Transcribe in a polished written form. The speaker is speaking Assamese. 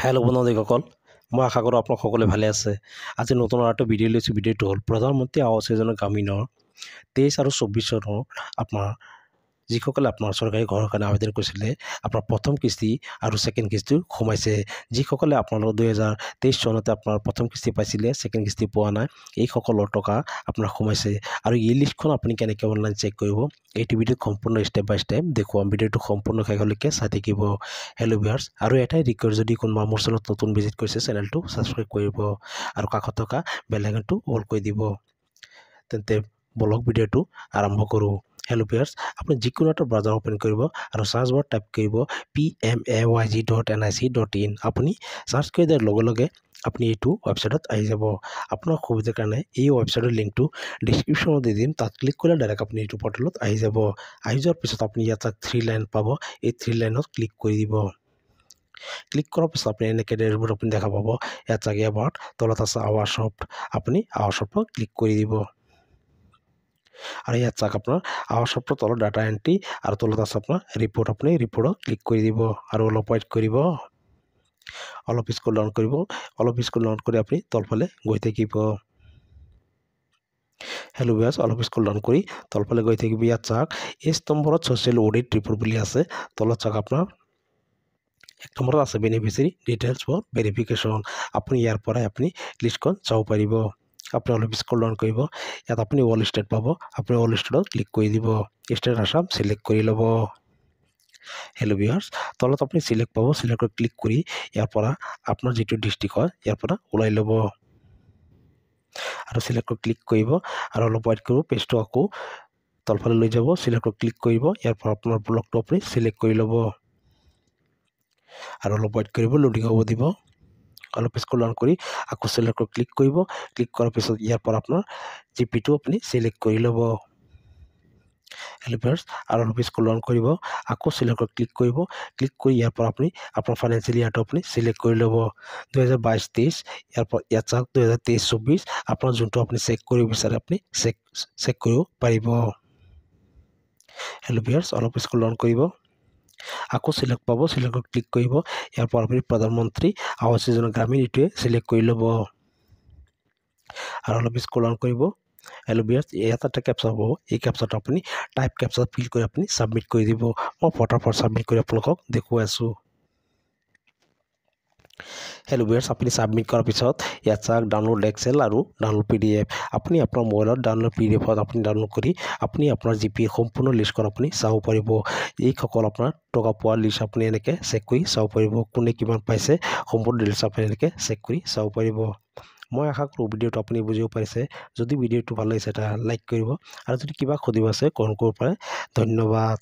হেল্ল' বন্ধুসকল, মই আশা কৰোঁ আপোনাক সকলোৱে ভালে আছে। আজি নতুন এটা ভিডিঅ' লৈছোঁ। ভিডিঅ'টো হ'ল প্ৰধানমন্ত্ৰী আৱাস যোজনা গ্ৰামীণৰ 23 আৰু 24 চনৰ আপোনাৰ যিসকলে আপোনাৰ চৰকাৰী ঘৰৰ কাৰণে আবেদন কৰিছিলে, আপোনাৰ প্ৰথম কিস্তি আৰু ছেকেণ্ড কিস্তি সোমাইছে। যিসকলে আপোনালোকৰ 2023 চনতে আপোনাৰ প্ৰথম কিস্তি পাইছিলে, ছেকেণ্ড কিস্তি পোৱা নাই, এইসকলৰ টকা আপোনাৰ সোমাইছে। আৰু এই লিষ্টখন আপুনি কেনেকৈ অনলাইন চেক কৰিব, এইটো ভিডিঅ'ত সম্পূৰ্ণ ষ্টেপ বাই ষ্টেপ দেখুৱাম। ভিডিঅ'টো সম্পূৰ্ণ শেষলৈকে চাই থাকিব। হেল্ল' ভিউৱাৰ্ছ, আৰু এটাই ৰিকুৱেষ্ট, যদি কোনোবা মোৰ চেনেলত নতুন ভিজিট কৰিছে, চেনেলটো ছাবস্ক্ৰাইব কৰিব আৰু কাষত থকা বেল আইকনটো অল কৰি দিব। তেন্তে বলক ভিডিঅ'টো আৰম্ভ কৰোঁ। হেল্ল' ভিউৱাৰ্ছ, আপুনি যিকোনো এটা ব্ৰাউজাৰ অ'পেন কৰিব আৰু চাৰ্চ বাৰত টাইপ কৰিব pmayg.nic.in। আপুনি চাৰ্চ কৰি দিয়াৰ লগে লগে আপুনি এইটো ৱেবছাইটত আহি যাব। আপোনাৰ সুবিধাৰ কাৰণে এই ৱেবছাইটৰ লিংকটো ডিছক্ৰিপশ্যনত দি দিম। তাত ক্লিক কৰিলে ডাইৰেক্ট আপুনি এইটো পৰ্টেলত আহি যাব। আহি যোৱাৰ পিছত আপুনি ইয়াত 3 লাইন পাব। এই 3 লাইনত ক্লিক কৰি দিব। ক্লিক কৰাৰ পিছত আপুনি এনেকৈ ডেছবৰ্ড আপুনি দেখা পাব। ইয়াত চাগে এবাৰ তলত আছে আৱাৰ ছফ্ট, আপুনি আৱাৰ ছফ্টত ক্লিক কৰি দিব। আৰু ইয়াত চাওক আপোনাৰ আৱাৰ ছফ্টৰ তলত ডাটা এণ্ট্ৰি আৰু তলত আছে আপোনাৰ ৰিপৰ্ট, আপুনি ৰিপৰ্টত ক্লিক কৰি দিব আৰু অলপ ৱেইট কৰিব। অলপ স্ক্ৰল ডাউন কৰিব। অলপ স্ক্ৰল ডাউন কৰি আপুনি তলফালে গৈ থাকিব। হেল্ল' ভিউৱাৰ্ছ, অলপ স্ক্ৰল ডাউন কৰি তলফালে গৈ থাকিব। ইয়াত চাওক এই নম্বৰত ছ'চিয়েল অডিট ৰিপৰ্ট বুলি আছে। তলত চাওক আপোনাৰ 1 নম্বৰত আছে বেনিফিচিয়াৰী ডিটেইলছ ফৰ ভেৰিফিকেশ্যন। আপুনি ইয়াৰ পৰাই আপুনি লিষ্টখন চাব পাৰিব। আপুনি অলপ স্ক্ৰল ডাউন কৰিব। ইয়াত আপুনি অল ষ্টেট পাব। আপুনি অল ষ্টেটত ক্লিক কৰি দিব। ষ্টেট আসাম চিলেক্ট কৰি ল'ব। হেল্ল' ভিউৱাৰ্ছ, তলত আপুনি চিলেক্ট পাব। চিলেক্টত ক্লিক কৰি ইয়াৰ পৰা আপোনাৰ যিটো ডিষ্ট্ৰিক্ট হয় ইয়াৰ পৰা ওলাই ল'ব আৰু চিলেক্টত ক্লিক কৰিব আৰু অলপ ৱেইট কৰিব। পেজটো আকৌ তলফালে লৈ যাব। চিলেক্টত ক্লিক কৰিব। ইয়াৰ পৰা আপোনাৰ ব্লকটো আপুনি চিলেক্ট কৰি ল'ব আৰু অলপ ৱেইট কৰিব। লোডিং হ'ব দিব। অলপ স্ক্ৰল ডাউন কৰি আকৌ চিলেক্টত ক্লিক কৰিব। ক্লিক কৰাৰ পিছত ইয়াৰ পৰা আপোনাৰ জিপিটো আপুনি চিলেক্ট কৰি ল'ব। হেল্ল' ভিউৱাৰ্ছ, আৰু অলপ স্ক্ৰল ডাউন কৰিব। আকৌ চিলেক্টত ক্লিক কৰিব। ক্লিক কৰি ইয়াৰ পৰা আপুনি আপোনাৰ ফাইনেন্সিয়েল ইয়াৰটো আপুনি চিলেক্ট কৰি ল'ব। 2022-23, ইয়াত চাওক 2023-24, আপোনাৰ যোনটো আপুনি চেক কৰিব বিচাৰে আপুনি চেক কৰিব পাৰিব। হেল্ল' ভিউৱাৰ্ছ, অলপ স্ক্ৰল ডাউন কৰিব। আকৌ চিলেক্ট পাব। চিলেক্টত ক্লিক কৰিব। ইয়াৰ পৰা আপুনি প্ৰধানমন্ত্ৰী আৱাস যোজনা গ্ৰামীণ এইটোৱে চিলেক্ট কৰি ল'ব আৰু অলপ স্ক্ৰল ডাউন কৰিব। হেল্ল' ভিউৱাৰ্ছ, ইয়াত এটা কেপচা হ'ব। এই কেপচাটো আপুনি টাইপ কেপচা ফিল কৰি আপুনি ছাবমিট কৰি দিব। মই ফটাফট ছাবমিট কৰি আপোনালোকক দেখুৱাই আছোঁ। হেল্ল' ভিউৱাৰ্ছ, আপুনি ছাবমিট কৰাৰ পিছত ইয়াত চাওক ডাউনলোড এক্সেল আৰু ডাউনলোড PDF। আপুনি আপোনাৰ মোবাইলত ডাউনলোড PDFত আপুনি ডাউনলোড কৰি আপুনি আপোনাৰ GP সম্পূৰ্ণ লিষ্টখন আপুনি চাব পাৰিব। এইসকল আপোনাৰ টকা পোৱা লিষ্ট আপুনি এনেকৈ চেক কৰি চাব পাৰিব। কোনে কিমান পাইছে সম্পূৰ্ণ ডিটেইলছ আপুনি এনেকৈ চেক কৰি চাব পাৰিব। মই আশা কৰোঁ ভিডিঅ'টো আপুনি বুজিব পাৰিছে। যদি ভিডিঅ'টো ভাল লাগিছে এটা লাইক কৰিব আৰু যদি কিবা সুধিব আছে কমেণ্ট কৰিব পাৰে। ধন্যবাদ।